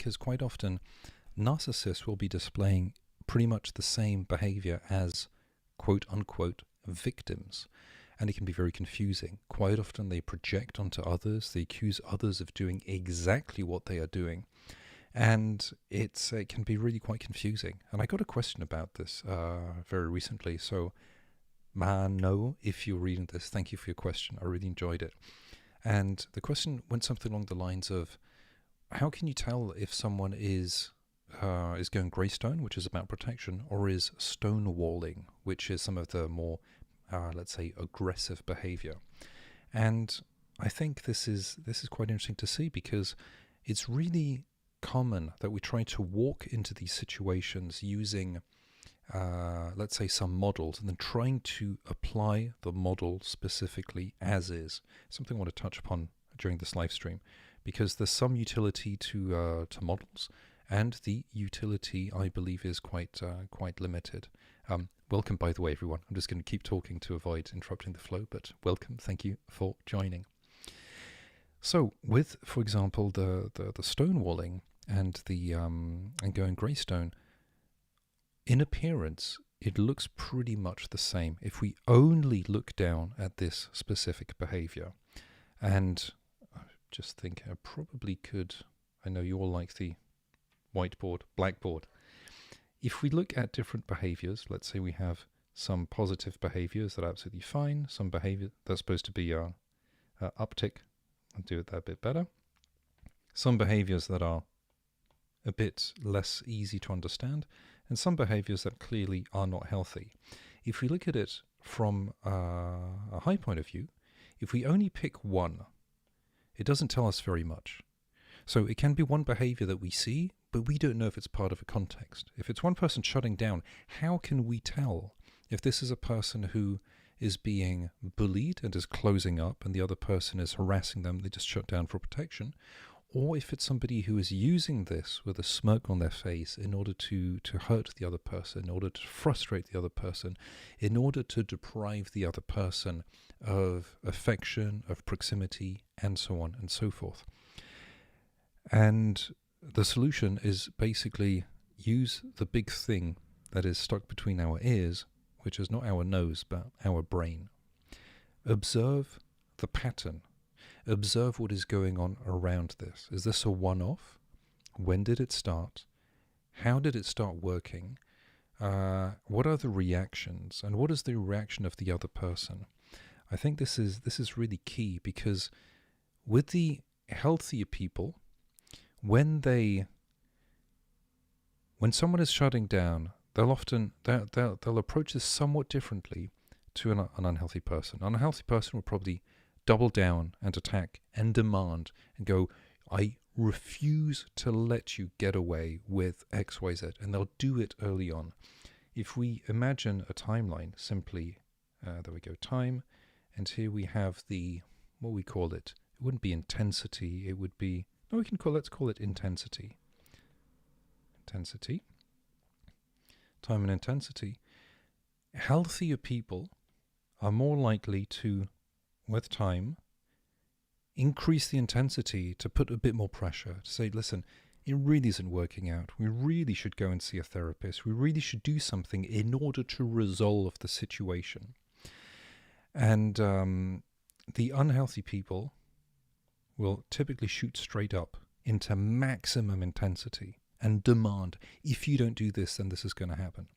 because quite often narcissists will be displaying pretty much the same behavior as quote-unquote victims. And it can be very confusing. Quite often they project onto others, they accuse others of doing exactly what they are doing. And it can be really quite confusing. And I got a question about this very recently. So, Mano, if you're reading this, thank you for your question. I really enjoyed it. And the question went something along the lines of, how can you tell if someone is going greystone, which is about protection, or is stonewalling, which is some of the more, let's say, aggressive behavior? And I think this is quite interesting to see, because it's really common that we try to walk into these situations using, let's say, some models, and then trying to apply the model specifically as is. Something I want to touch upon during this live stream, because there's some utility to models, and the utility, I believe, is quite limited. Welcome, by the way, everyone. I'm just going to keep talking to avoid interrupting the flow, but welcome. Thank you for joining. So, with, for example, the stonewalling and the and going greystone, in appearance, it looks pretty much the same if we only look down at this specific behavior. And I just think I probably could, I know you all like the whiteboard, blackboard. If we look at different behaviors, let's say we have some positive behaviors that are absolutely fine, some behavior that's supposed to be uptick, I'll do it that a bit better. Some behaviors that are a bit less easy to understand, and some behaviors that clearly are not healthy. If we look at it from a high point of view, if we only pick one, it doesn't tell us very much. So it can be one behavior that we see, but we don't know if it's part of a context. If it's one person shutting down, how can we tell if this is a person who is being bullied and is closing up, and the other person is harassing them, they just shut down for protection? Or if it's somebody who is using this with a smirk on their face in order to hurt the other person, in order to frustrate the other person, in order to deprive the other person of affection, of proximity, and so on and so forth. And the solution is basically use the big thing that is stuck between our ears, which is not our nose, but our brain. Observe the pattern. Observe what is going on around this. Is this a one-off? When did it start? How did it start working? What are the reactions? And what is the reaction of the other person? I think this is really key, because with the healthier people, when someone is shutting down, they'll approach this somewhat differently to an unhealthy person. An unhealthy person will probably double down and attack and demand and go, I refuse to let you get away with XYZ, and they'll do it early on. If we imagine a timeline, simply, there we go, time, and here we have the, what we call it, it wouldn't be intensity, it would be, no, let's call it intensity. Intensity. Time and intensity. Healthier people are more likely to, with time, increase the intensity to put a bit more pressure, to say, listen, it really isn't working out. We really should go and see a therapist. We really should do something in order to resolve the situation. And the unhealthy people will typically shoot straight up into maximum intensity and demand, if you don't do this, then this is going to happen.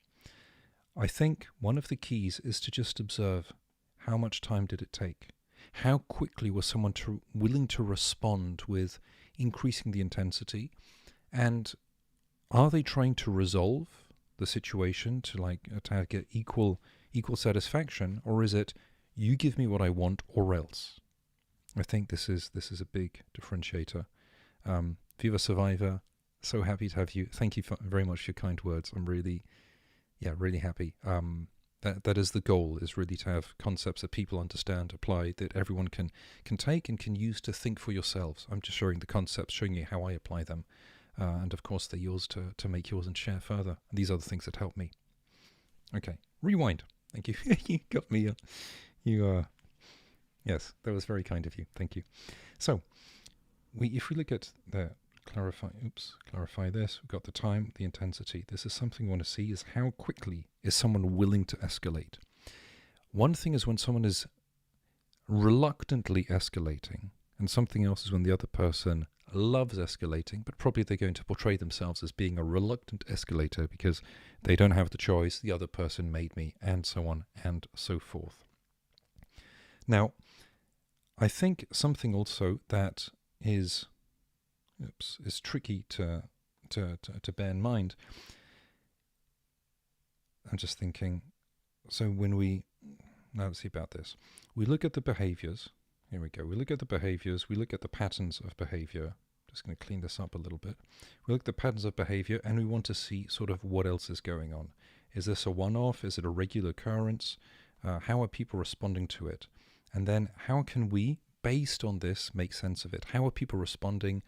I think one of the keys is to just observe, how much time did it take? How quickly was someone willing to respond with increasing the intensity? And are they trying to resolve the situation to get equal satisfaction, or is it, you give me what I want or else? I think this is a big differentiator. Viva Survivor, so happy to have you. Thank you very much for your kind words. I'm really happy. That is the goal, is really to have concepts that people understand, apply, that everyone can take and can use to think for yourselves. I'm just showing the concepts, showing you how I apply them. And of course, they're yours to make yours and share further. And these are the things that help me. Okay, rewind. Thank you. You got me. Yes, that was very kind of you. Thank you. So, if we look at the clarify this. We've got the time, the intensity. This is something we want to see, is how quickly is someone willing to escalate. One thing is when someone is reluctantly escalating, and something else is when the other person loves escalating, but probably they're going to portray themselves as being a reluctant escalator because they don't have the choice, the other person made me, and so on and so forth. Now, I think something also that is tricky to bear in mind. I'm just thinking, so when now let's see about this. We look at the behaviors. Here we go. We look at the behaviors. We look at the patterns of behavior. Just going to clean this up a little bit. We look at the patterns of behavior, and we want to see sort of what else is going on. Is this a one-off? Is it a regular occurrence? How are people responding to it? And then how can we, based on this, make sense of it? How are people responding?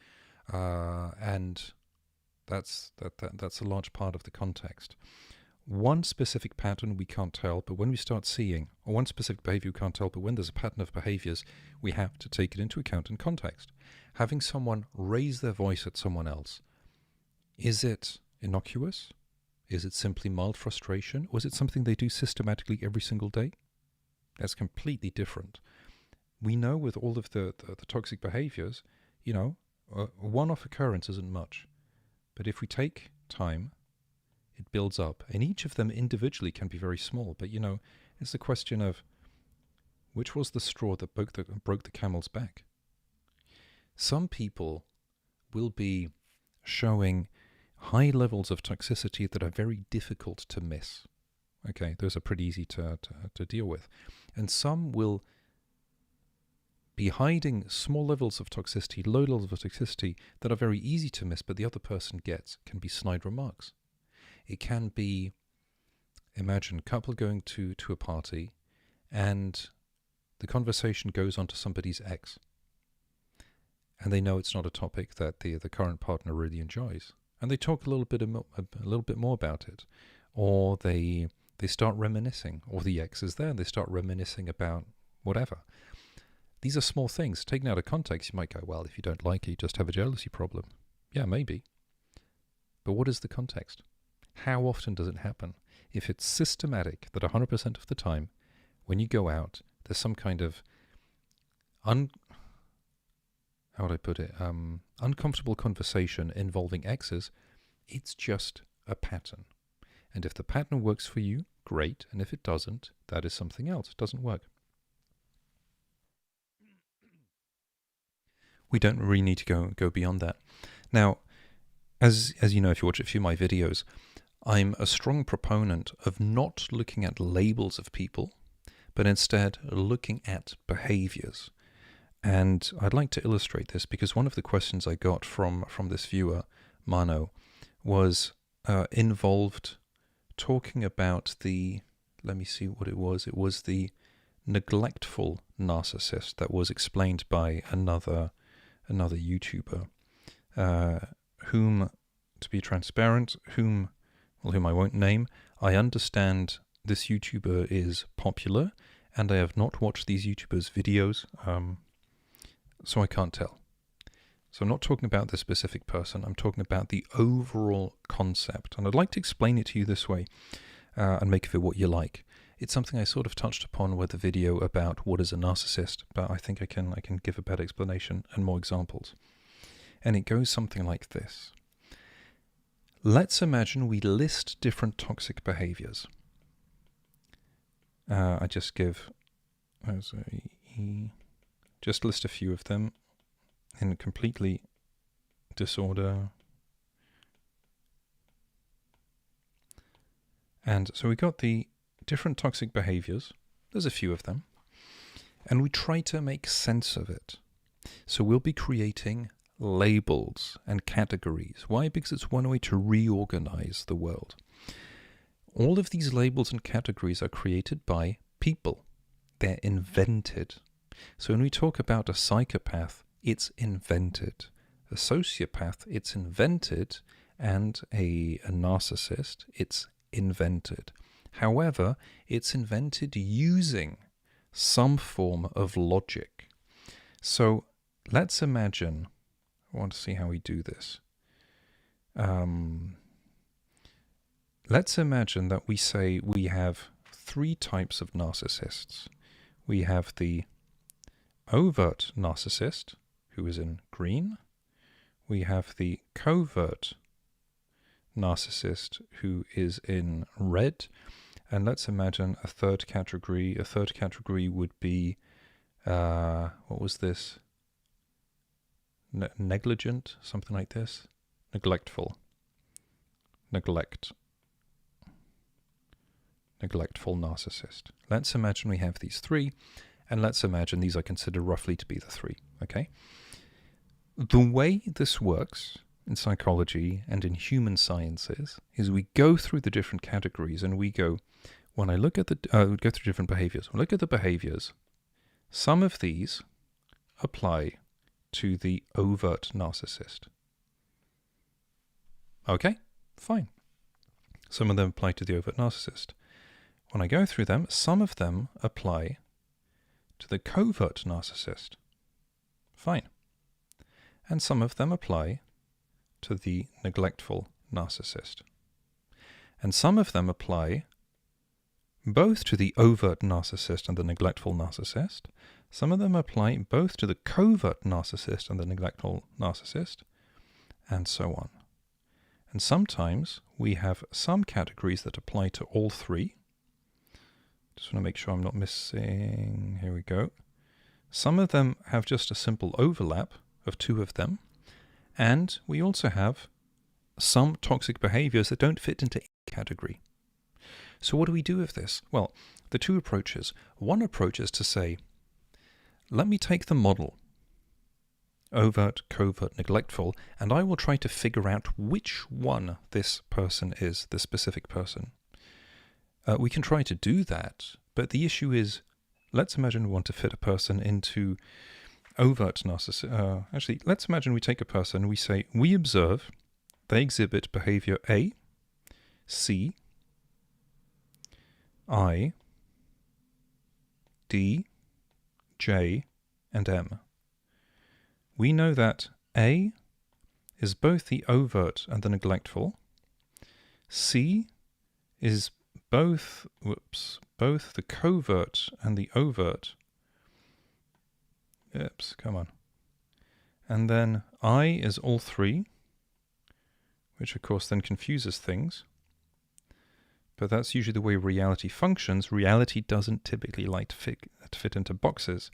And that's a large part of the context. One specific pattern we can't tell, but when we start seeing, or one specific behavior we can't tell, but when there's a pattern of behaviors, we have to take it into account in context. Having someone raise their voice at someone else, is it innocuous? Is it simply mild frustration? Or is it something they do systematically every single day? That's completely different. We know with all of the toxic behaviors, a one-off occurrence isn't much. But if we take time, it builds up. And each of them individually can be very small. But, it's a question of which was the straw that broke the camel's back. Some people will be showing high levels of toxicity that are very difficult to miss. Okay, those are pretty easy to deal with. And some will be hiding small levels of toxicity, low levels of toxicity that are very easy to miss, but the other person gets. Can be snide remarks. It can be, imagine a couple going to a party and the conversation goes on to somebody's ex. And they know it's not a topic that the current partner really enjoys. And they talk a little bit more about it. Or they start reminiscing, or the ex is there and they start reminiscing about whatever. These are small things. Taken out of context, you might go, well, if you don't like it, you just have a jealousy problem. Yeah, maybe. But what is the context? How often does it happen? If it's systematic, that 100% of the time, when you go out, there's some kind of uncomfortable conversation involving exes, it's just a pattern. And if the pattern works for you, great. And if it doesn't, that is something else. It doesn't work. We don't really need to go beyond that. Now, as you know, if you watch a few of my videos, I'm a strong proponent of not looking at labels of people, but instead looking at behaviors. And I'd like to illustrate this because one of the questions I got from this viewer, Mano, was involved talking about let me see what it was. It was the neglectful narcissist that was explained by another YouTuber, whom, to be transparent, whom I won't name. I understand this YouTuber is popular, and I have not watched these YouTubers' videos, so I can't tell. So I'm not talking about this specific person, I'm talking about the overall concept. And I'd like to explain it to you this way, and make of it what you like. It's something I sort of touched upon with the video about what is a narcissist, but I think I can give a better explanation and more examples. And it goes something like this. Let's imagine we list different toxic behaviors. I just list a few of them in completely disorder. And so we got the different toxic behaviors. There's a few of them. And we try to make sense of it. So we'll be creating labels and categories. Why? Because it's one way to reorganize the world. All of these labels and categories are created by people. They're invented. So when we talk about a psychopath, it's invented. A sociopath, it's invented. And a narcissist, it's invented. However, it's invented using some form of logic. So let's imagine I want to see how we do this. Let's imagine that we say we have 3 types of narcissists. We have the overt narcissist, who is in green. We have the covert narcissist, who is in red. And let's imagine a third category. A third category would be, what was this? Negligent, something like this. Neglectful. Neglectful narcissist. Let's imagine we have these 3, and let's imagine these are considered roughly to be the 3, okay? The way this works in psychology and in human sciences is we go through the different categories and we go, when I look at the, go through different behaviors. When I look at the behaviors, some of these apply to the overt narcissist. Okay, fine. Some of them apply to the overt narcissist. When I go through them, some of them apply to the covert narcissist. Fine. And some of them apply to the neglectful narcissist. And some of them apply both to the overt narcissist and the neglectful narcissist. Some of them apply both to the covert narcissist and the neglectful narcissist, and so on. And sometimes we have some categories that apply to all 3. Just want to make sure I'm not missing. Here we go. Some of them have just a simple overlap of 2 of them. And we also have some toxic behaviors that don't fit into any category. So what do we do with this? Well, the 2 approaches. One approach is to say, let me take the model, overt, covert, neglectful, and I will try to figure out which one this person is, this specific person. We can try to do that, but the issue is, let's imagine we want to fit a person into overt narcissism. Actually, let's imagine we take a person, we say, we observe they exhibit behavior A, C, I, D, J, and M. We know that A is both the overt and the neglectful. C is both the covert and the overt. Come on. And then I is all 3, which of course then confuses things. But that's usually the way reality functions. Reality doesn't typically like to fit into boxes.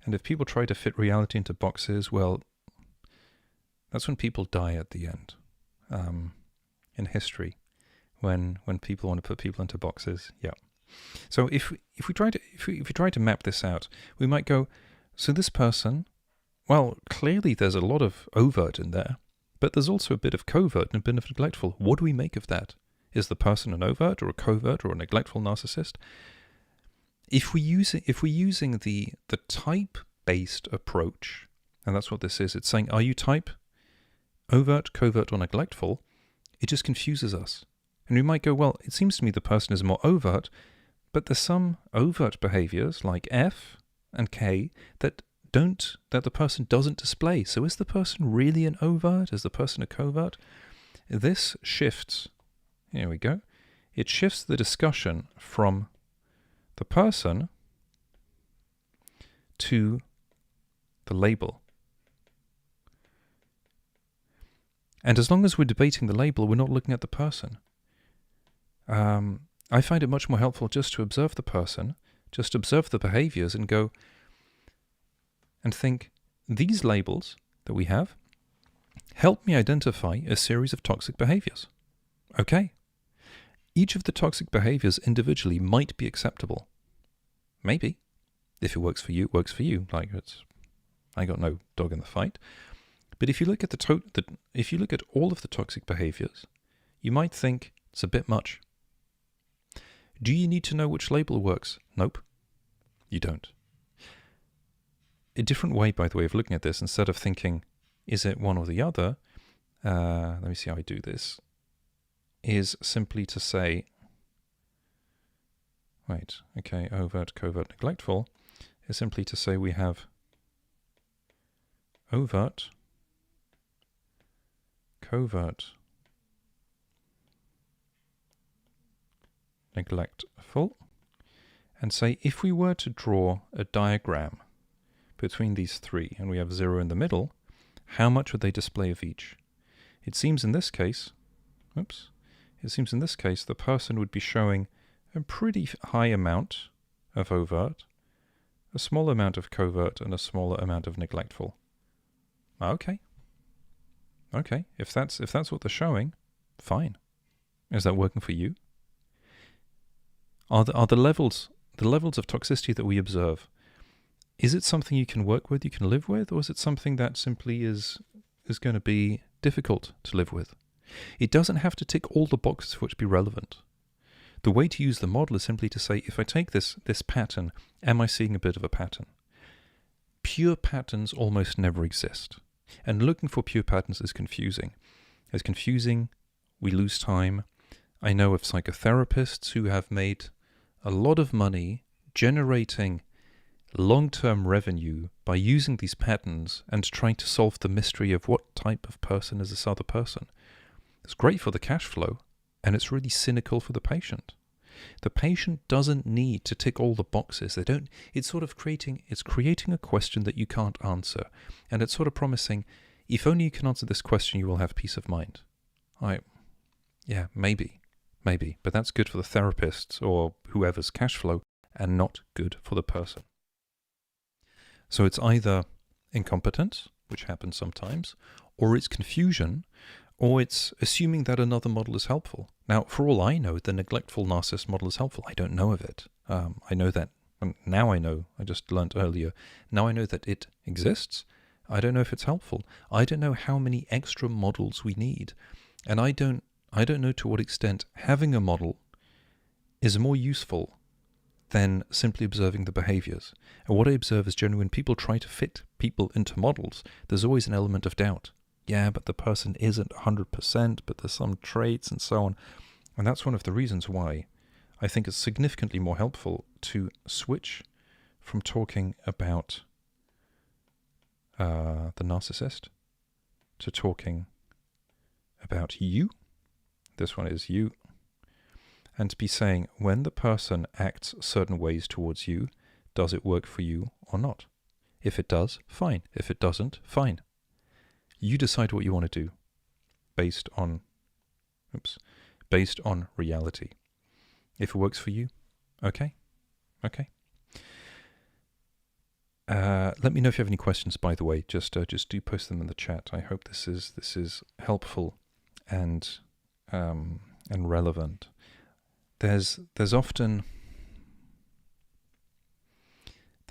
And if people try to fit reality into boxes, well, that's when people die at the end in history. When people want to put people into boxes, yeah. So if we try to map this out, we might go, so this person, well, clearly there's a lot of overt in there, but there's also a bit of covert and a bit of neglectful. What do we make of that? Is the person an overt or a covert or a neglectful narcissist? If we're using the type-based approach, and that's what this is, it's saying, are you type overt, covert, or neglectful? It just confuses us. And we might go, well, it seems to me the person is more overt, but there's some overt behaviors like F and K that the person doesn't display. So is the person really an overt? Is the person a covert? This shifts, here we go, it shifts the discussion from the person to the label. And as long as we're debating the label, we're not looking at the person. I find it much more helpful just to observe the person, just observe the behaviors and go and think, these labels that we have help me identify a series of toxic behaviors. Okay. Each of the toxic behaviors individually might be acceptable. Maybe. If it works for you, it works for you. Like, I got no dog in the fight. But if you look at if you look at all of the toxic behaviors, you might think it's a bit much. Do you need to know which label works? Nope. You don't. A different way, by the way, of looking at this, instead of thinking, is it one or the other? Let me see how I do this. Is simply to say, overt, covert, neglectful, is simply to say we have overt, covert, neglectful, and say if we were to draw a diagram between these three and we have 0 in the middle, how much would they display of each? It seems in this case, the person would be showing a pretty high amount of overt, a small amount of covert, and a smaller amount of neglectful. Okay. If that's what they're showing, fine. Is that working for you? Are the levels of toxicity that we observe, is it something you can work with, you can live with, or is it something that simply is going to be difficult to live with? It doesn't have to tick all the boxes for it to be relevant. The way to use the model is simply to say, if I take this pattern, am I seeing a bit of a pattern? Pure patterns almost never exist. And looking for pure patterns is confusing. It's confusing, we lose time. I know of psychotherapists who have made a lot of money generating long-term revenue by using these patterns and trying to solve the mystery of what type of person is this other person. It's great for the cash flow, and it's really cynical for the patient. The patient doesn't need to tick all the boxes. It's sort of creating a question that you can't answer, and it's sort of promising, if only you can answer this question, you will have peace of mind. Yeah, maybe, but that's good for the therapist or whoever's cash flow, and not good for the person. So it's either incompetence, which happens sometimes, or it's confusion, or it's assuming that another model is helpful. Now, for all I know, the neglectful narcissist model is helpful. I don't know of it. I know that, now I know, I just learnt earlier, now I know that it exists. I don't know if it's helpful. I don't know how many extra models we need. And I don't know to what extent having a model is more useful than simply observing the behaviors. And what I observe is generally when people try to fit people into models, there's always an element of doubt. Yeah, but the person isn't 100%, but there's some traits and so on. And that's one of the reasons why I think it's significantly more helpful to switch from talking about the narcissist to talking about you. This one is you. And to be saying, when the person acts certain ways towards you, does it work for you or not? If it does, fine. If it doesn't, fine. You decide what you want to do based on reality. If it works for you, okay. Let me know if you have any questions, by the way. Just do post them in the chat. I hope this is helpful and relevant. There's often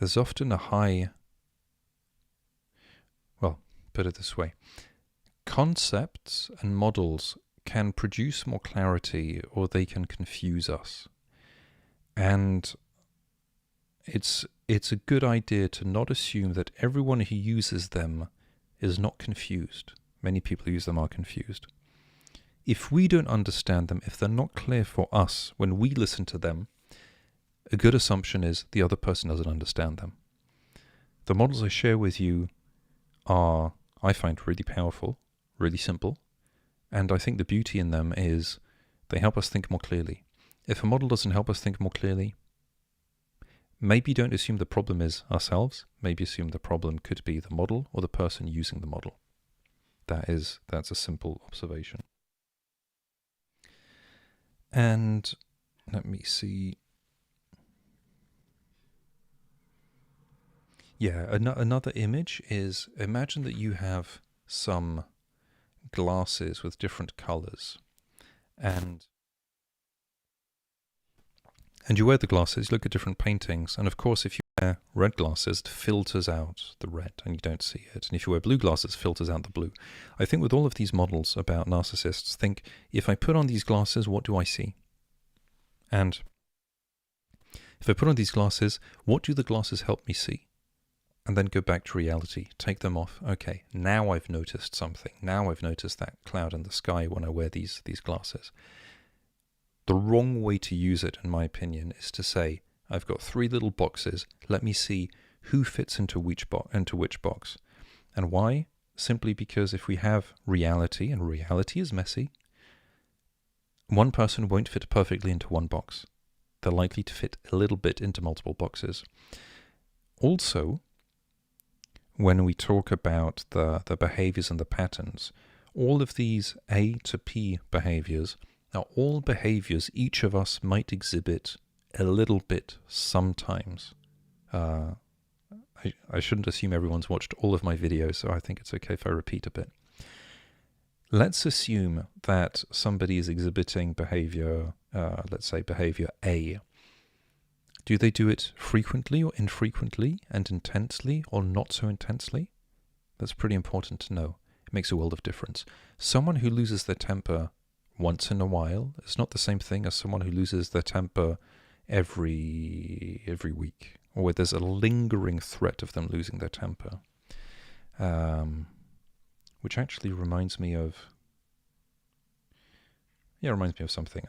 a high, well, put it this way, concepts and models can produce more clarity or they can confuse us. And it's a good idea to not assume that everyone who uses them is not confused. Many people who use them are confused. If we don't understand them, if they're not clear for us when we listen to them, a good assumption is the other person doesn't understand them. The models I share with you are, I find, really powerful, really simple, and I think the beauty in them is they help us think more clearly. If a model doesn't help us think more clearly, maybe don't assume the problem is ourselves, maybe assume the problem could be the model or the person using the model. That's a simple observation. And let me see. Yeah, another image is, imagine that you have some glasses with different colors, and you wear the glasses, look at different paintings, and of course if you wear red glasses, it filters out the red and you don't see it. And if you wear blue glasses, it filters out the blue. I think with all of these models about narcissists, think, if I put on these glasses, what do I see? And if I put on these glasses, what do the glasses help me see? And then go back to reality, take them off. Okay, now I've noticed something. Now I've noticed that cloud in the sky when I wear these glasses. The wrong way to use it, in my opinion, is to say, I've got 3 little boxes. Let me see who fits into which box. And why? simply because if we have reality, and reality is messy, one person won't fit perfectly into one box. They're likely to fit a little bit into multiple boxes. Also, when we talk about the behaviors and the patterns, all of these A to P behaviors are all behaviors each of us might exhibit a little bit sometimes. I shouldn't assume everyone's watched all of my videos, so I think it's okay if I repeat a bit. Let's assume that somebody is exhibiting behavior, let's say behavior A. Do they do it frequently or infrequently, and intensely or not so intensely? That's pretty important to know. It makes a world of difference. Someone who loses their temper once in a while is not the same thing as someone who loses their temper every week, or where there's a lingering threat of them losing their temper. Which actually reminds me of something.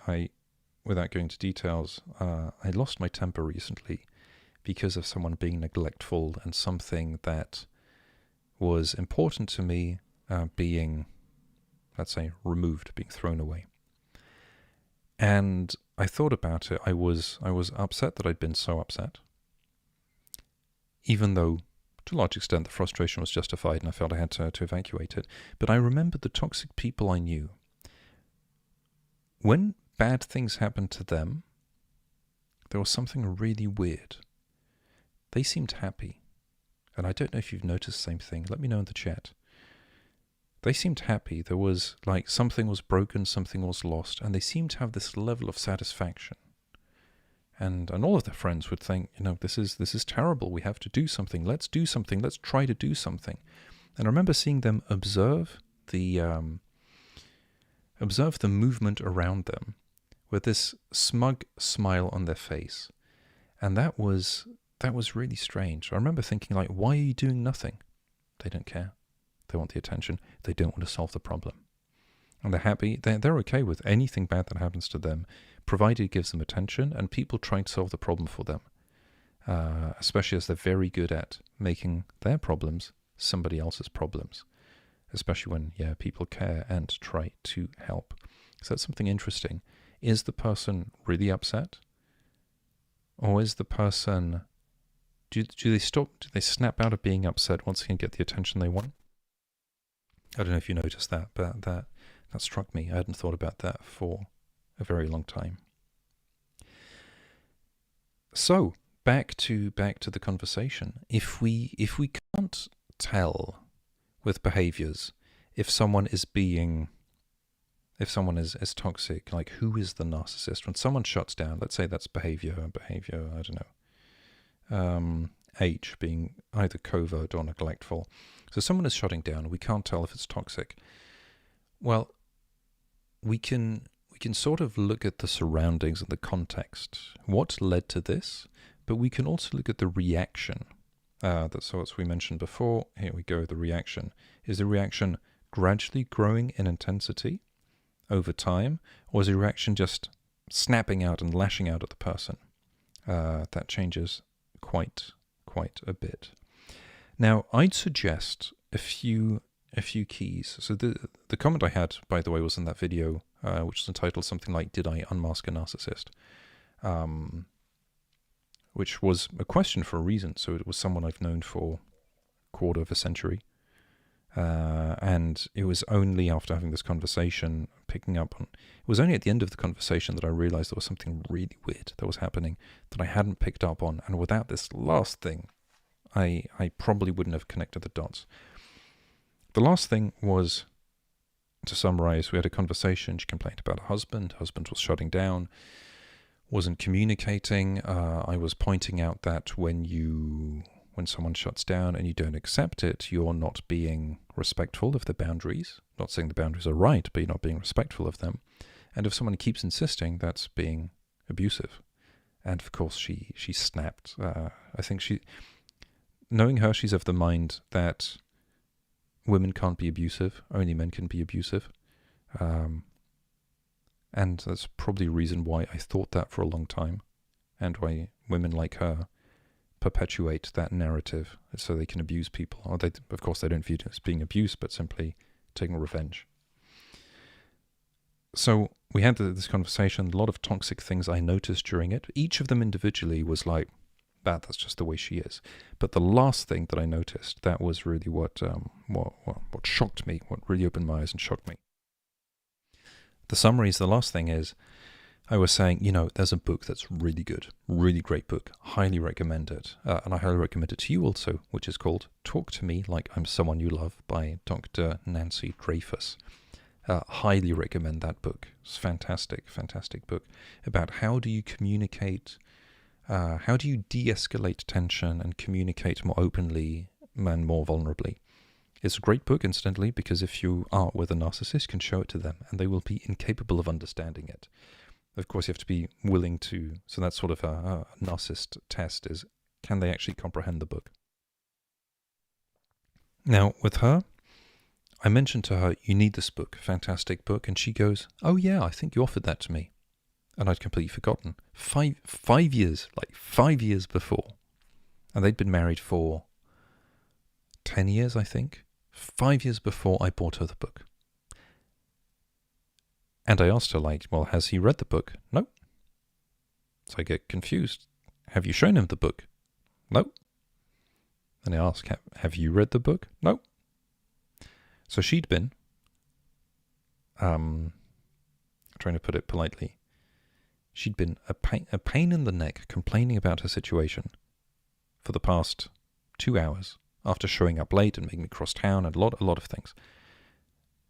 Without going into details, I lost my temper recently because of someone being neglectful and something that was important to me being, let's say, removed, being thrown away. And I thought about it. I was upset that I'd been so upset, even though to a large extent the frustration was justified and I felt I had to evacuate it. But I remembered the toxic people I knew. When bad things happened to them, there was something really weird. They seemed happy. And I don't know if you've noticed the same thing. Let me know in the chat. They seemed happy. There was like something was broken, something was lost, and they seemed to have this level of satisfaction. And all of their friends would think, this is terrible. We have to do something. Let's do something. Let's try to do something. And I remember seeing them observe the movement around them with this smug smile on their face. And that was really strange. I remember thinking, like, why are you doing nothing? They don't care. They want the attention. They don't want to solve the problem. And they're happy. They're okay with anything bad that happens to them, provided it gives them attention and people trying to solve the problem for them. Especially as they're very good at making their problems somebody else's problems. Especially when, people care and try to help. So that's something interesting. Is the person really upset? Or is the person... Do they stop? Do they snap out of being upset once they can get the attention they want? I don't know if you noticed that, but that struck me. I hadn't thought about that for a very long time. So back to the conversation. If we can't tell with behaviors if someone is toxic, like who is the narcissist? When someone shuts down, let's say that's behavior, I don't know. H being either covert or neglectful. So someone is shutting down, we can't tell if it's toxic. Well, we can sort of look at the surroundings and the context, what led to this, but we can also look at the reaction. That's what we mentioned before. Here we go, the reaction. Is the reaction gradually growing in intensity over time, or is the reaction just snapping out and lashing out at the person? That changes quite a bit. Now, I'd suggest a few keys. So the comment I had, by the way, was in that video, which is entitled something like, "Did I unmask a narcissist?" Which was a question for a reason. So it was someone I've known for a quarter of a century. And it was only after having this conversation, it was only at the end of the conversation that I realized there was something really weird that was happening that I hadn't picked up on. And without this last thing, I probably wouldn't have connected the dots. The last thing was, to summarize, we had a conversation. She complained about her husband. Her husband was shutting down, wasn't communicating. I was pointing out that when someone shuts down and you don't accept it, you're not being respectful of the boundaries. Not saying the boundaries are right, but you're not being respectful of them. And if someone keeps insisting, that's being abusive. And of course, she snapped. I think knowing her, she's of the mind that women can't be abusive, only men can be abusive. And that's probably a reason why I thought that for a long time, and why women like her perpetuate that narrative so they can abuse people. Or of course, they don't view it as being abused, but simply taking revenge. So we had this conversation, a lot of toxic things I noticed during it. Each of them individually was like, that's just the way she is. But the last thing that I noticed, that was really what shocked me, what really opened my eyes and shocked me. The summary is, the last thing is, I was saying, there's a book that's really good, really great book, highly recommend it. And I highly recommend it to you also, which is called Talk to Me Like I'm Someone You Love by Dr. Nancy Dreyfus. Highly recommend that book. It's fantastic, fantastic book about how do you communicate, how do you de-escalate tension and communicate more openly and more vulnerably. It's a great book, incidentally, because if you are with a narcissist, you can show it to them and they will be incapable of understanding it. Of course, you have to be willing to, so that's sort of a narcissist test, is can they actually comprehend the book? Now, with her, I mentioned to her, you need this book, fantastic book, and she goes, oh yeah, I think you offered that to me. And I'd completely forgotten. 5 years, like 5 years before. And they'd been married for 10 years, I think. 5 years before I bought her the book. And I asked her, well, has he read the book? No. So I get confused. Have you shown him the book? No. And I ask, have you read the book? No. So she'd been, trying to put it politely, she'd been a pain in the neck complaining about her situation for the past 2 hours after showing up late and making me cross town and a lot of things.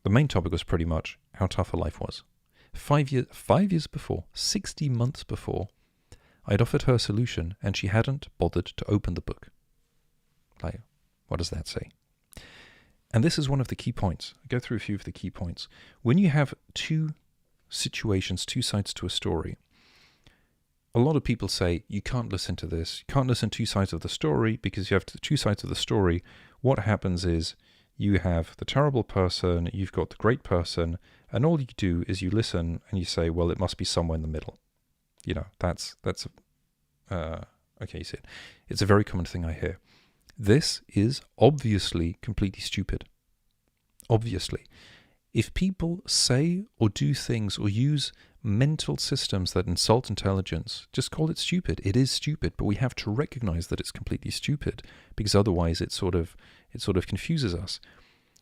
The main topic was pretty much how tough her life was. 5 years before, 60 months before, I'd offered her a solution and she hadn't bothered to open the book. Like, what does that say? And this is one of the key points. I'll go through a few of the key points. When you have two situations, two sides to a story, a lot of people say, you can't listen to this. You can't listen to two sides of the story because you have two sides of the story. What happens is you have the terrible person, you've got the great person, and all you do is you listen and you say, well, it must be somewhere in the middle. That's okay, you see it. It's a very common thing I hear. This is obviously completely stupid. Obviously. If people say or do things or use mental systems that insult intelligence, just call it stupid. It is stupid, but we have to recognize that it's completely stupid because otherwise it sort of confuses us.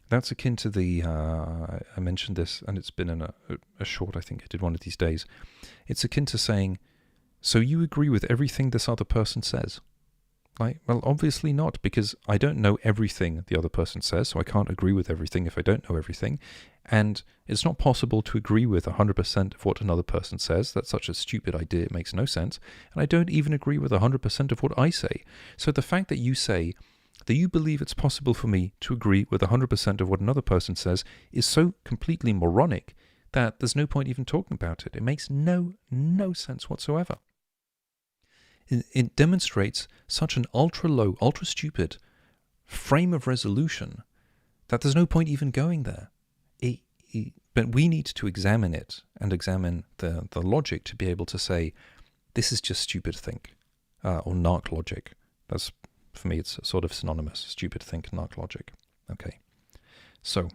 That's akin to the, I mentioned this and it's been in a short, I think I did one of these days. It's akin to saying, so you agree with everything this other person says? Well, obviously not, because I don't know everything the other person says, so I can't agree with everything if I don't know everything. And it's not possible to agree with 100% of what another person says. That's such a stupid idea, it makes no sense. And I don't even agree with 100% of what I say. So the fact that you say that you believe it's possible for me to agree with 100% of what another person says is so completely moronic that there's no point even talking about it. It makes no sense whatsoever. It demonstrates such an ultra-low, ultra-stupid frame of resolution that there's no point even going there. But we need to examine it and examine the logic to be able to say, this is just stupid think, or narc logic. That's, for me, it's sort of synonymous, stupid think, narc logic. Okay, so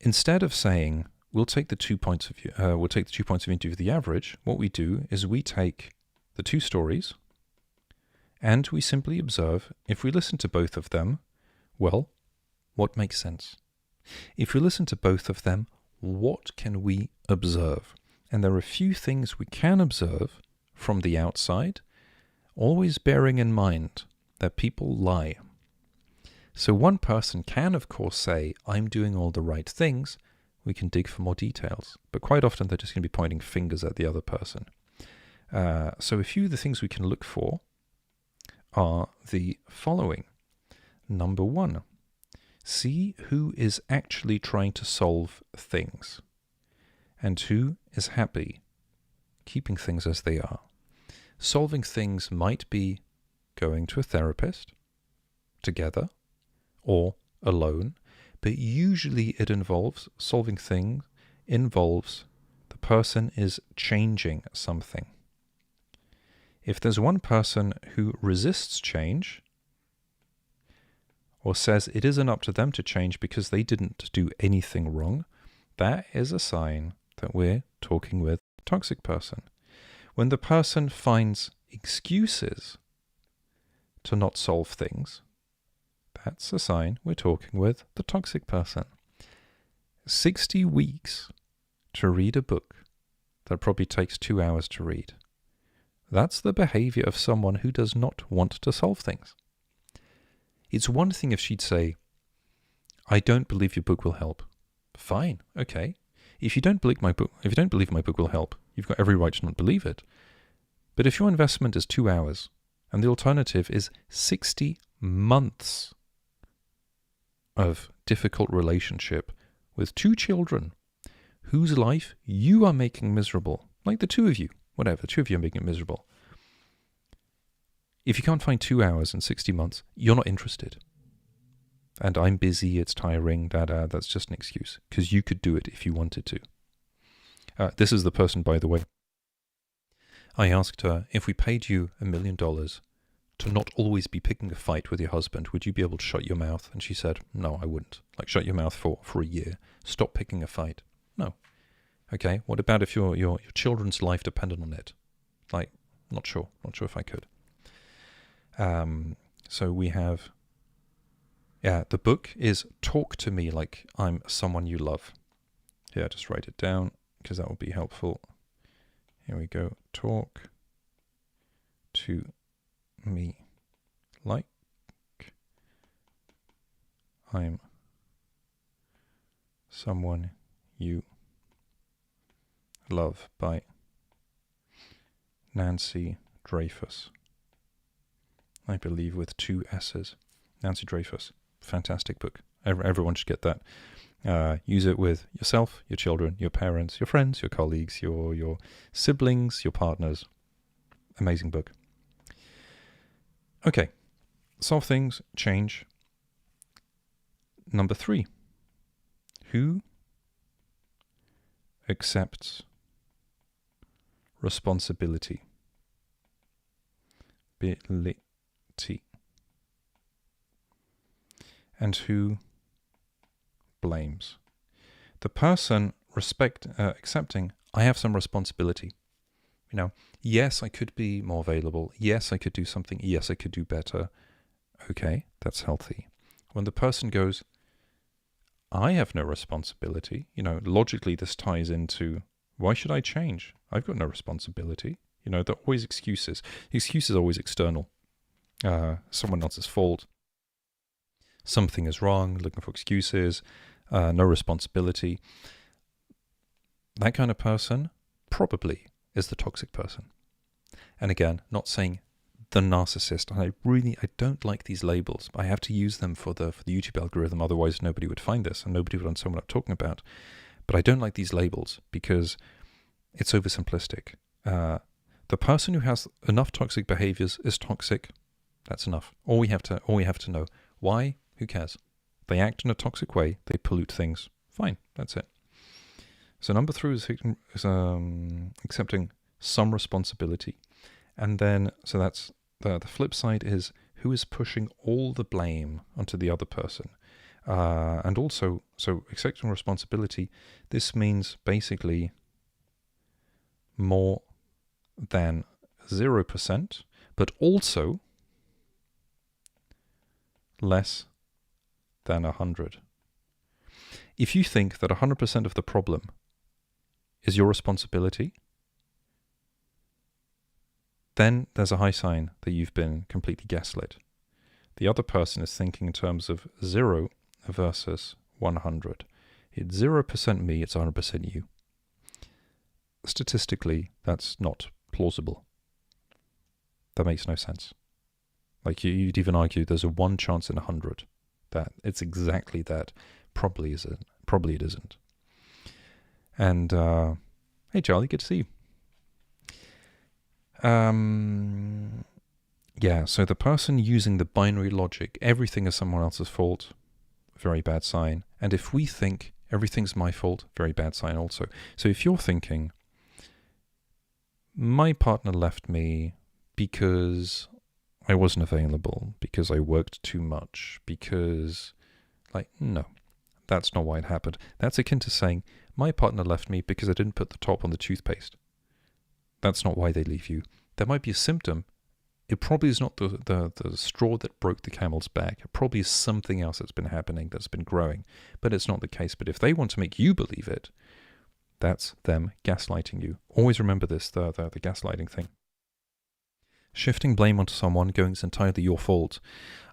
instead of saying, we'll take the 2 points of view, and do the average, what we do is we take the two stories, and we simply observe, if we listen to both of them, well, what makes sense? If we listen to both of them, what can we observe? And there are a few things we can observe from the outside, always bearing in mind that people lie. So one person can, of course, say, I'm doing all the right things. We can dig for more details. But quite often they're just going to be pointing fingers at the other person. So a few of the things we can look for are the following. Number 1, see who is actually trying to solve things and who is happy keeping things as they are. Solving things might be going to a therapist together or alone, but usually it involves solving things, involves the person is changing something. If there's one person who resists change or says it isn't up to them to change because they didn't do anything wrong, that is a sign that we're talking with a toxic person. When the person finds excuses to not solve things, that's a sign we're talking with the toxic person. 60 weeks to read a book that probably takes 2 hours to read. That's the behavior of someone who does not want to solve things. It's one thing if she'd say, I don't believe your book will help. Fine, okay. If you don't believe my book will help, you've got every right to not believe it. But if your investment is 2 hours and the alternative is 60 months of difficult relationship with 2 children whose life you are making miserable, like the 2 of you, whatever, the 2 of you are making it miserable. If you can't find 2 hours in 60 months, you're not interested. And I'm busy, it's tiring, that's just an excuse, because you could do it if you wanted to. This is the person, by the way. I asked her, if we paid you $1 million to not always be picking a fight with your husband, would you be able to shut your mouth? And she said, no, I wouldn't. Like, shut your mouth for a year. Stop picking a fight. No. Okay, what about if your children's life depended on it? Like, not sure if I could. So we have, the book is Talk to Me Like I'm Someone You Love. Yeah, just write it down because that will be helpful. Here we go. Talk to me like I'm someone you love by Nancy Dreyfus. I believe with 2 S's. Nancy Dreyfus. Fantastic book. Everyone should get that. Use it with yourself, your children, your parents, your friends, your colleagues, your siblings, your partners. Amazing book. Okay. Solve things, change. Number 3. Who accepts responsibility? And who blames? The person accepting, I have some responsibility. You know, yes, I could be more available. Yes, I could do something. Yes, I could do better. Okay, that's healthy. When the person goes, I have no responsibility, you know, logically this ties into, why should I change? I've got no responsibility. You know, they're always excuses. Excuses are always external. Someone else's fault. Something is wrong, looking for excuses, no responsibility. That kind of person probably is the toxic person. And again, not saying the narcissist. I don't like these labels. I have to use them for the YouTube algorithm, otherwise nobody would find this and nobody would understand what I'm talking about. But I don't like these labels because it's oversimplistic. The person who has enough toxic behaviors is toxic. That's enough. All we have to know. Why? Who cares? They act in a toxic way. They pollute things. Fine. That's it. So number 3 is accepting some responsibility. And then, so that's the flip side is who is pushing all the blame onto the other person. And also, so accepting responsibility, this means basically more than 0%, but also less than 100. If you think that 100% of the problem is your responsibility, then there's a high sign that you've been completely gaslit. The other person is thinking in terms of 0 versus 100. It's 0% me, it's 100% you. Statistically, that's not plausible. That makes no sense. Like you'd even argue there's a 1 chance in 100 that it's exactly that. Probably it isn't. And hey Charlie, good to see you. Yeah, so the person using the binary logic, everything is someone else's fault, very bad sign. And if we think everything's my fault, very bad sign also. So if you're thinking, my partner left me because I wasn't available, because I worked too much, because, like, no, that's not why it happened. That's akin to saying, my partner left me because I didn't put the top on the toothpaste. That's not why they leave you. There might be a symptom. It probably is not the straw that broke the camel's back. It probably is something else that's been happening, that's been growing. But it's not the case. But if they want to make you believe it, that's them gaslighting you. Always remember this, the gaslighting thing. Shifting blame onto someone, going, it's entirely your fault.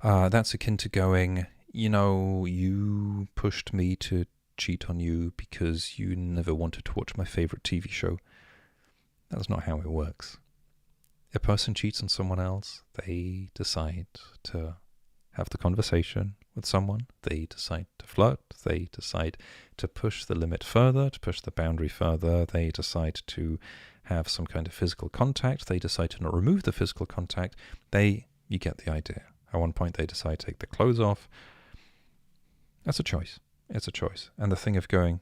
That's akin to going, you pushed me to cheat on you because you never wanted to watch my favorite TV show. That's not how it works. A person cheats on someone else, they decide to have the conversation with someone, they decide to flirt, they decide to push the limit further, to push the boundary further, they decide to have some kind of physical contact, they decide to not remove the physical contact, you get the idea. At one point they decide to take their clothes off. That's a choice. It's a choice. And the thing of going,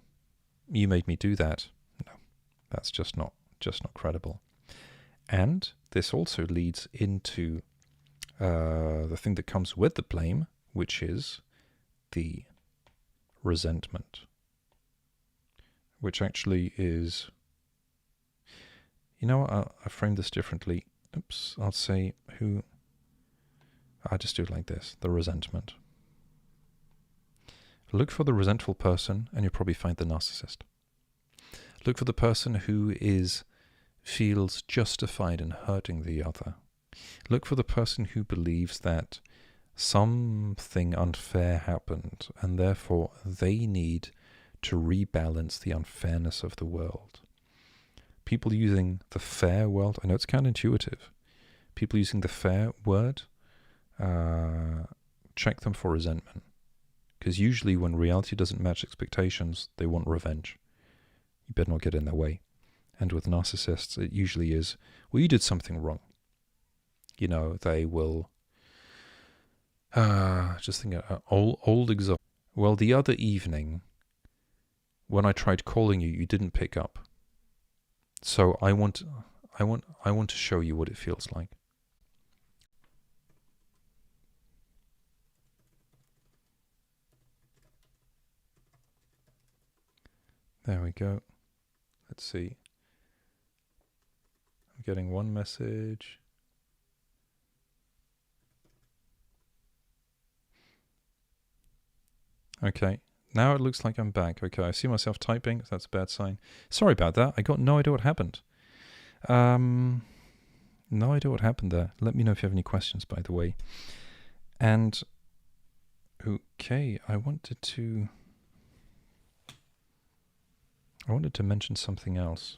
you made me do that, no, that's just not credible. And this also leads into the thing that comes with the blame, which is the resentment, which actually is, I frame this differently. Oops, I'll say I'll just do it like this, the resentment. Look for the resentful person and you'll probably find the narcissist. Look for the person who feels justified in hurting the other. Look for the person who believes that something unfair happened and therefore they need to rebalance the unfairness of the world. People using the fair world, I know it's counterintuitive. People using the fair word, check them for resentment. Because usually when reality doesn't match expectations, they want revenge. You better not get in their way. And with narcissists, it usually is, well, you did something wrong. They will, just think of old example. Well, the other evening, when I tried calling you, you didn't pick up. So I want to show you what it feels like. There we go. Let's see. I'm getting one message. Okay. Now it looks like I'm back. Okay, I see myself typing. That's a bad sign. Sorry about that. I got no idea what happened. No idea what happened there. Let me know if you have any questions, by the way. And, okay, I wanted to mention something else.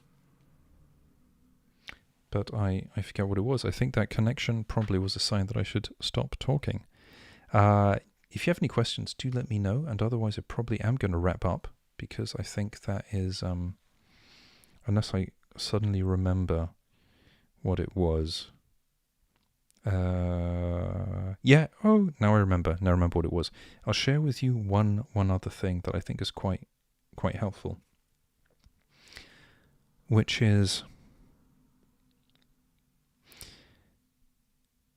But I forget what it was. I think that connection probably was a sign that I should stop talking. If you have any questions, do let me know. And otherwise, I probably am going to wrap up because I think that is, unless I suddenly remember what it was. Yeah. Oh, now I remember. Now I remember what it was. I'll share with you one other thing that I think is quite helpful, which is,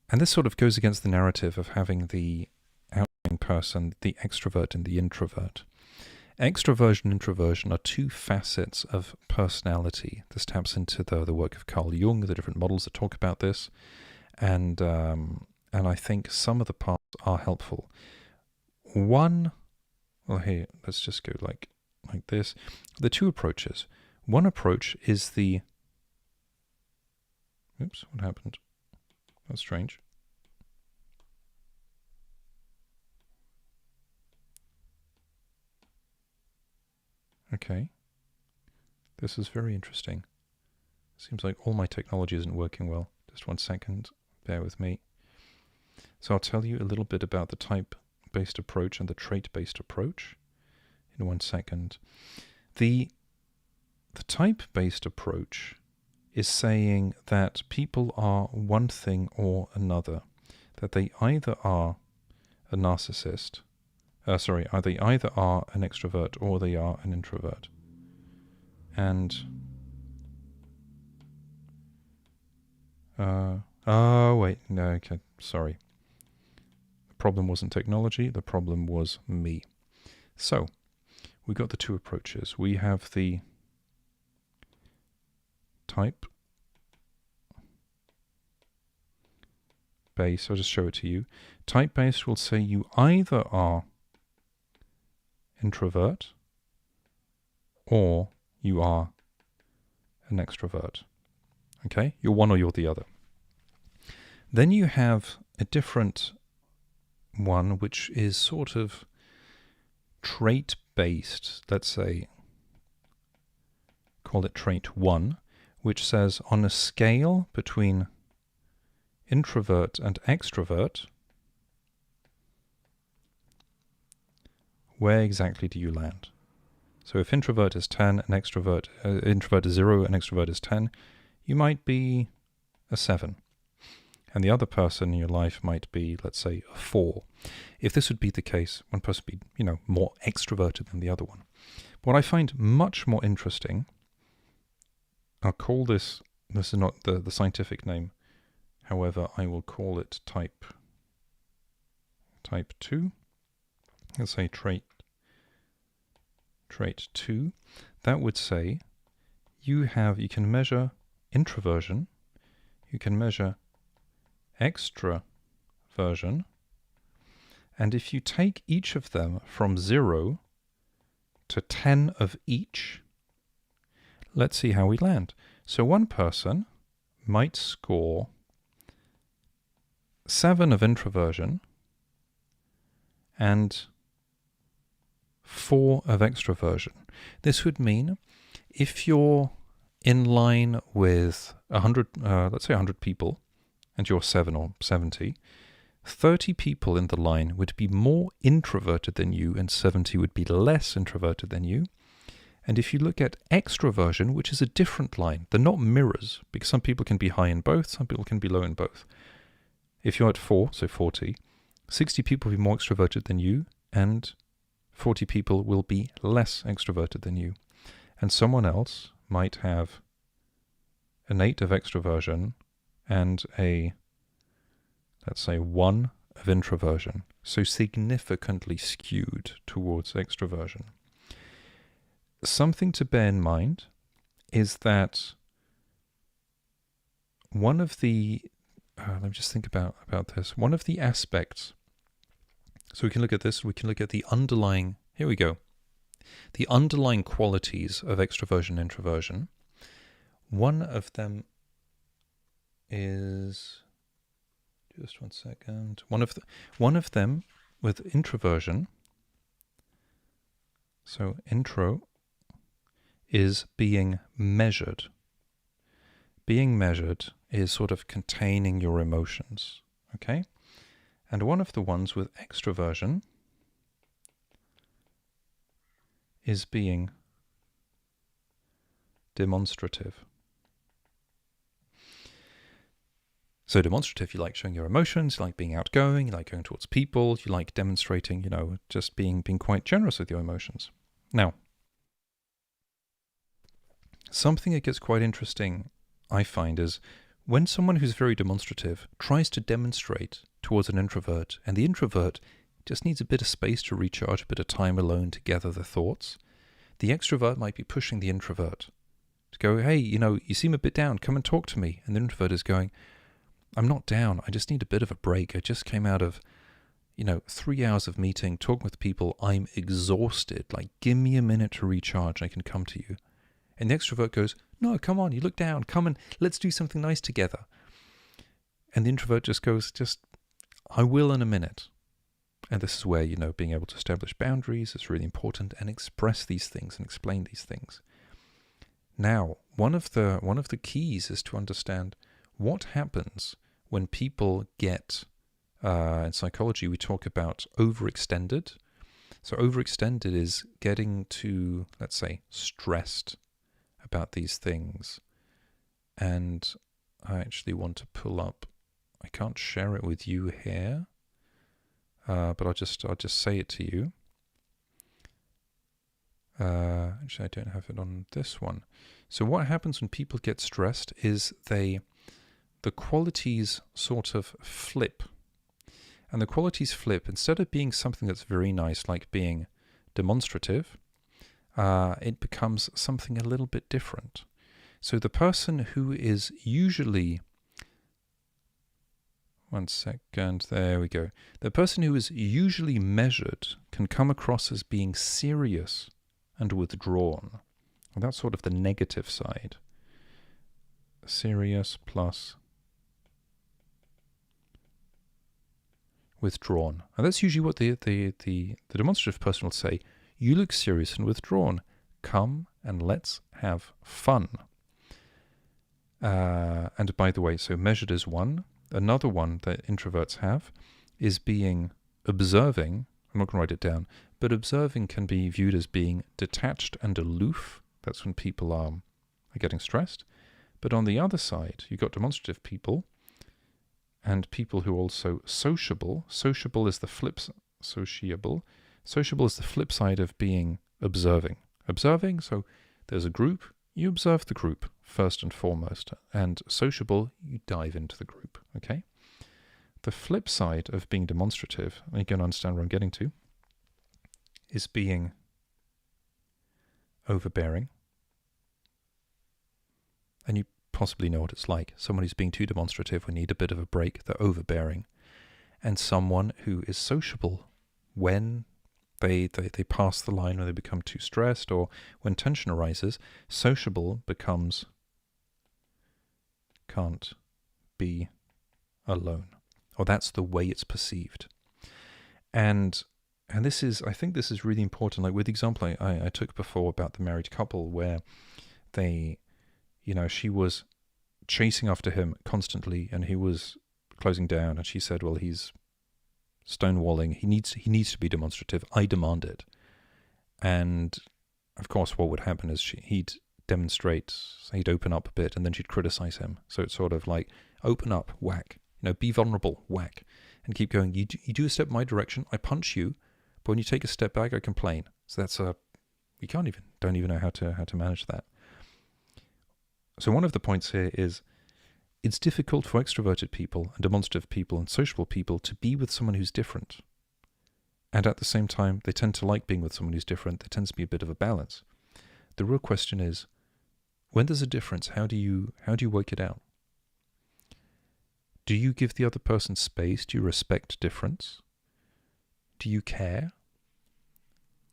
and this sort of goes against the narrative of having the outgoing person, the extrovert and the introvert. Extroversion and introversion are two facets of personality. This taps into the work of Carl Jung, the different models that talk about this, and I think some of the parts are helpful. Well, here, let's just go like this. The two approaches. One approach is the... Oops, what happened? That's strange. Okay. This is very interesting. Seems like all my technology isn't working well. Just 1 second. Bear with me. So I'll tell you a little bit about the type-based approach and the trait-based approach in 1 second. The type-based approach is saying that people are one thing or another, that they either are a narcissist, they either are an extrovert or they are an introvert. And, Oh, wait. No, okay. Sorry. The problem wasn't technology. The problem was me. So, we got the two approaches. We have the type-based. I'll just show it to you. Type-based will say you either are introvert or you are an extrovert. Okay? You're one or you're the other. Then you have a different one which is sort of trait-based, let's say, call it trait 1, which says on a scale between introvert and extrovert, where exactly do you land? So if introvert is 10 and introvert is 0 and extrovert is 10, you might be a 7. And the other person in your life might be, let's say, a 4. If this would be the case, one person would be, more extroverted than the other one. What I find much more interesting, I'll call this is not the scientific name, however, I will call it type 2. Let's say trait 2. That would say you can measure introversion, you can measure extraversion, and if you take each of them from 0 to 10 of each, let's see how we land. So one person might score 7 of introversion and 4 of extroversion. This would mean if you're in line with 100, let's say 100 people, and you're 7 or 70, 30 people in the line would be more introverted than you and 70 would be less introverted than you. And if you look at extroversion, which is a different line, they're not mirrors, because some people can be high in both, some people can be low in both. If you're at 4, so 40, 60 people will be more extroverted than you, and 40 people will be less extroverted than you. And someone else might have an 8 of extroversion and let's say 1 of introversion, so significantly skewed towards extroversion. Something to bear in mind is that one of the, let me just think about this, one of the aspects, so we can look at this, we can look at the underlying, here we go, the underlying qualities of extroversion and introversion. One of them is, just one second, one of them with introversion, so intro, is being measured. Being measured is sort of containing your emotions, okay? And one of the ones with extroversion is being demonstrative. So demonstrative, you like showing your emotions, you like being outgoing, you like going towards people, you like demonstrating, just being quite generous with your emotions. Now, something that gets quite interesting, I find, is when someone who's very demonstrative tries to demonstrate towards an introvert, and the introvert just needs a bit of space to recharge, a bit of time alone to gather their thoughts, the extrovert might be pushing the introvert to go, hey, you seem a bit down, come and talk to me. And the introvert is going, I'm not down, I just need a bit of a break. I just came out of, 3 hours of meeting, talking with people, I'm exhausted. Like, give me a minute to recharge, I can come to you. And the extrovert goes, no, come on, you look down, come and let's do something nice together. And the introvert just goes, I will in a minute. And this is where, being able to establish boundaries is really important and express these things and explain these things. Now, one of the keys is to understand what happens when people get, in psychology we talk about overextended. So overextended is getting to, let's say, stressed about these things. And I actually want to pull up, I can't share it with you here, but I'll just say it to you. Actually, I don't have it on this one. So what happens when people get stressed is they the qualities sort of flip. And the qualities flip. Instead of being something that's very nice, like being demonstrative, it becomes something a little bit different. So the person who is usually... One second, there we go. The person who is usually measured can come across as being serious and withdrawn. And that's sort of the negative side. Serious plus withdrawn. And that's usually what the demonstrative person will say. You look serious and withdrawn. Come and let's have fun. And by the way, so measured is one. Another one that introverts have is being observing. I'm not going to write it down, but observing can be viewed as being detached and aloof. That's when people are getting stressed. But on the other side, you've got demonstrative people and people who are also sociable. Sociable is the flip sociable. Sociable is the flip side of being observing. Observing, so there's a group, you observe the group first and foremost, and sociable, you dive into the group, okay? The flip side of being demonstrative, and you're going to understand where I'm getting to, is being overbearing. And you possibly know what it's like. Someone who's being too demonstrative, we need a bit of a break, they're overbearing. And someone who is sociable when they pass the line, when they become too stressed, or when tension arises, sociable becomes can't be alone. Or that's the way it's perceived. And this is, I think this is really important. Like with the example I took before about the married couple where they, she was chasing after him constantly and he was closing down and she said, well, he's stonewalling. He needs to be demonstrative. I demand it. And of course, what would happen is he'd demonstrate, he'd open up a bit, and then she'd criticize him. So it's sort of like, open up, whack. Be vulnerable, whack. And keep going. You do a step in my direction, I punch you, but when you take a step back, I complain. So that's we don't even know how to manage that. So one of the points here is, it's difficult for extroverted people and demonstrative people and sociable people to be with someone who's different. And at the same time, they tend to like being with someone who's different. There tends to be a bit of a balance. The real question is, when there's a difference, how do you work it out? Do you give the other person space? Do you respect difference? Do you care?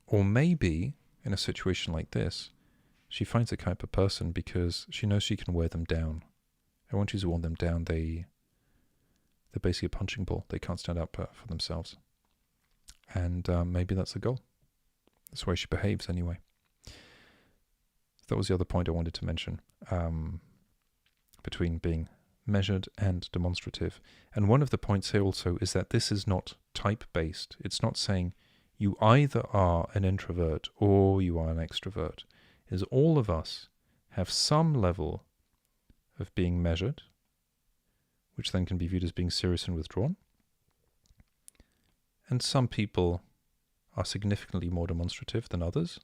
Or maybe, in a situation like this, she finds a type of person because she knows she can wear them down. And once she's worn them down, they're basically a punching ball. They can't stand up for themselves. And maybe that's the goal. That's the way she behaves anyway. That was the other point I wanted to mention, between being measured and demonstrative. And one of the points here also is that this is not type-based. It's not saying you either are an introvert or you are an extrovert. It's all of us have some level of being measured, which then can be viewed as being serious and withdrawn. And some people are significantly more demonstrative than others,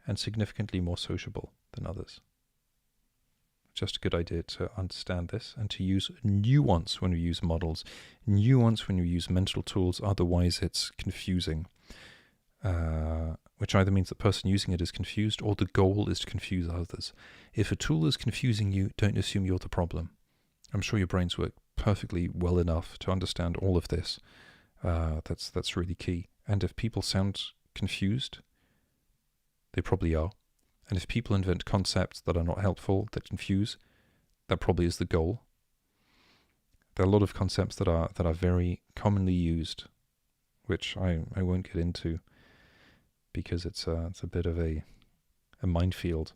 and significantly more sociable than others. Just a good idea to understand this and to use nuance when we use models, nuance when we use mental tools, otherwise it's confusing, which either means the person using it is confused or the goal is to confuse others. If a tool is confusing you, don't assume you're the problem. I'm sure your brains work perfectly well enough to understand all of this. That's really key. And if people sound confused, they probably are. And if people invent concepts that are not helpful, that confuse, that probably is the goal. There are a lot of concepts that are very commonly used, which I won't get into because it's a bit of a minefield.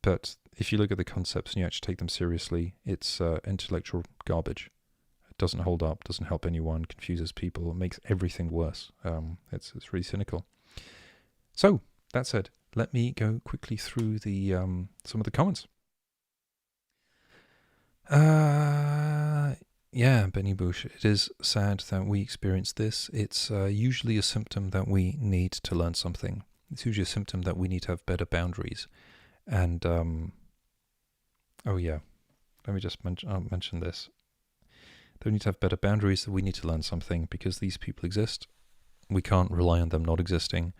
But if you look at the concepts and you actually take them seriously, it's intellectual garbage. It doesn't hold up, doesn't help anyone, confuses people, makes everything worse. It's really cynical. So, that said, let me go quickly through the some of the comments. Yeah, Benny Bush, it is sad that we experience this. It's usually a symptom that we need to learn something. It's usually a symptom that we need to have better boundaries. And, oh yeah, let me just mention this. They need to have better boundaries. We need to learn something because these people exist. We can't rely on them not existing.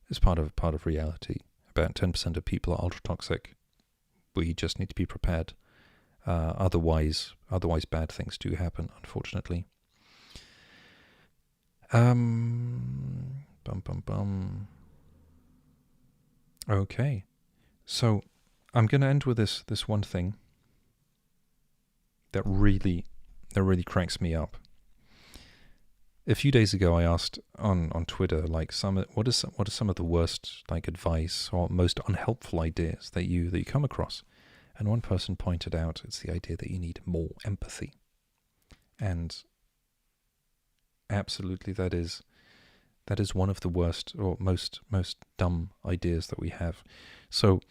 It's part of reality. About 10% of people are ultra toxic. We just need to be prepared. Otherwise bad things do happen, unfortunately. Okay, so I'm going to end with this one thing that really cracks me up. A few days ago, I asked on Twitter, like, what are some of the worst, like, advice or most unhelpful ideas that you come across? And one person pointed out it's the idea that you need more empathy, and absolutely, that is one of the worst or most dumb ideas that we have. So,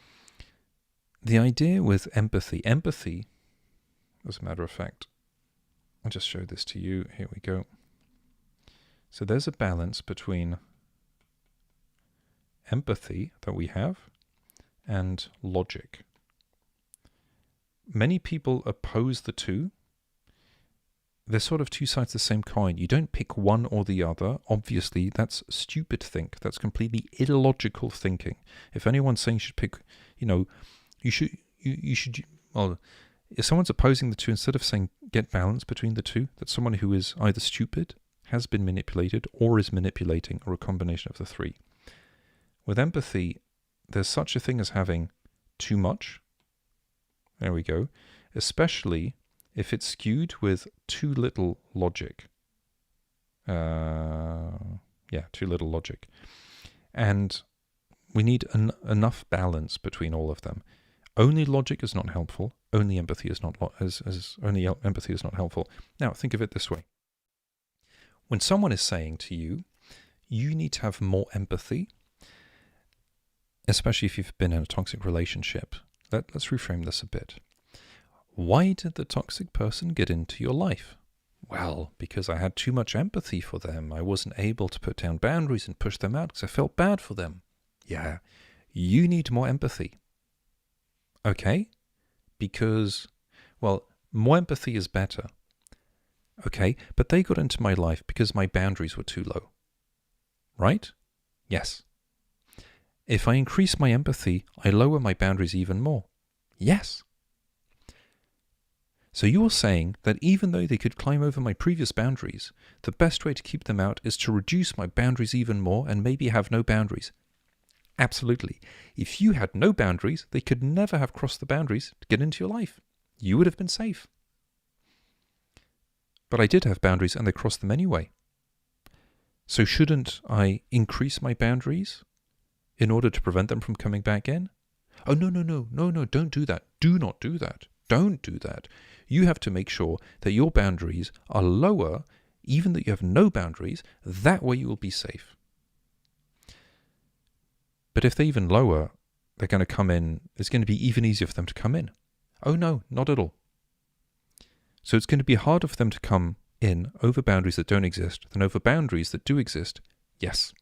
the idea with empathy, as a matter of fact, I'll just show this to you. Here we go. So there's a balance between empathy that we have and logic. Many people oppose the two. They're sort of two sides of the same coin. You don't pick one or the other. Obviously, that's stupid think. That's completely illogical thinking. If anyone's saying you should pick, you should, well, if someone's opposing the two, instead of saying get balance between the two, that's someone who is either stupid, has been manipulated, or is manipulating, or a combination of the three. With empathy, there's such a thing as having too much. There we go. Especially if it's skewed with too little logic. Too little logic. And we need enough balance between all of them. Only logic is not helpful. Only empathy is not empathy is not helpful. Now, think of it this way. When someone is saying to you, you need to have more empathy, especially if you've been in a toxic relationship, let's reframe this a bit. Why did the toxic person get into your life? Well, because I had too much empathy for them. I wasn't able to put down boundaries and push them out because I felt bad for them. Yeah, you need more empathy. Okay? Because, well, more empathy is better. Okay, but they got into my life because my boundaries were too low. Right? Yes. If I increase my empathy, I lower my boundaries even more. Yes. So you're saying that even though they could climb over my previous boundaries, the best way to keep them out is to reduce my boundaries even more and maybe have no boundaries. Absolutely. If you had no boundaries, they could never have crossed the boundaries to get into your life. You would have been safe. But I did have boundaries and they crossed them anyway. So shouldn't I increase my boundaries in order to prevent them from coming back in? Oh, no, don't do that. Do not do that. Don't do that. You have to make sure that your boundaries are lower, even that you have no boundaries. That way you will be safe. But if they're even lower, they're going to come in. It's going to be even easier for them to come in. Oh, no, not at all. So it's going to be harder for them to come in over boundaries that don't exist than over boundaries that do exist. Yes.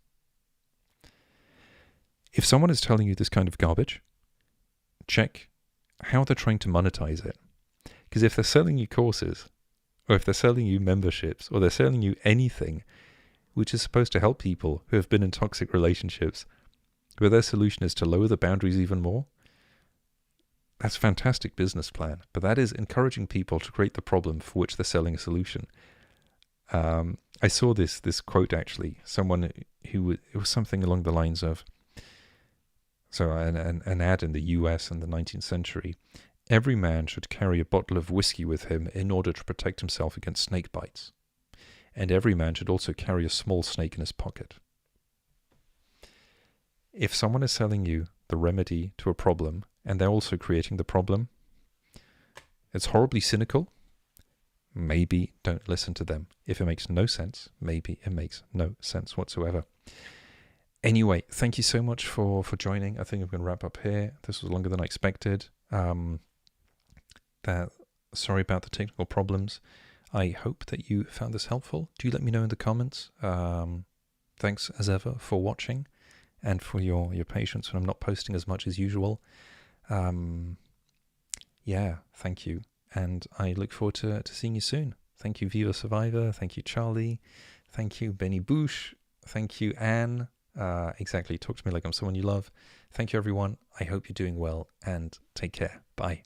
If someone is telling you this kind of garbage, check how they're trying to monetize it. Because if they're selling you courses, or if they're selling you memberships, or they're selling you anything which is supposed to help people who have been in toxic relationships, where their solution is to lower the boundaries even more, that's a fantastic business plan. But that is encouraging people to create the problem for which they're selling a solution. I saw this quote actually. It was something along the lines of, so an ad in the US in the 19th century. Every man should carry a bottle of whiskey with him in order to protect himself against snake bites. And every man should also carry a small snake in his pocket. If someone is selling you the remedy to a problem, and they're also creating the problem, it's horribly cynical. Maybe don't listen to them. If it makes no sense, maybe it makes no sense whatsoever. Anyway, thank you so much for joining. I think I'm going to wrap up here. This was longer than I expected. Sorry about the technical problems. I hope that you found this helpful. Do let me know in the comments. Thanks as ever for watching and for your patience when I'm not posting as much as usual. Thank you. and I look forward to seeing you soon. Thank you, Viva Survivor. Thank you, Charlie. Thank you, Benny Boosh. Thank you, Anne. Exactly. Talk to me like I'm someone you love. Thank you, everyone. I hope you're doing well, and take care. Bye.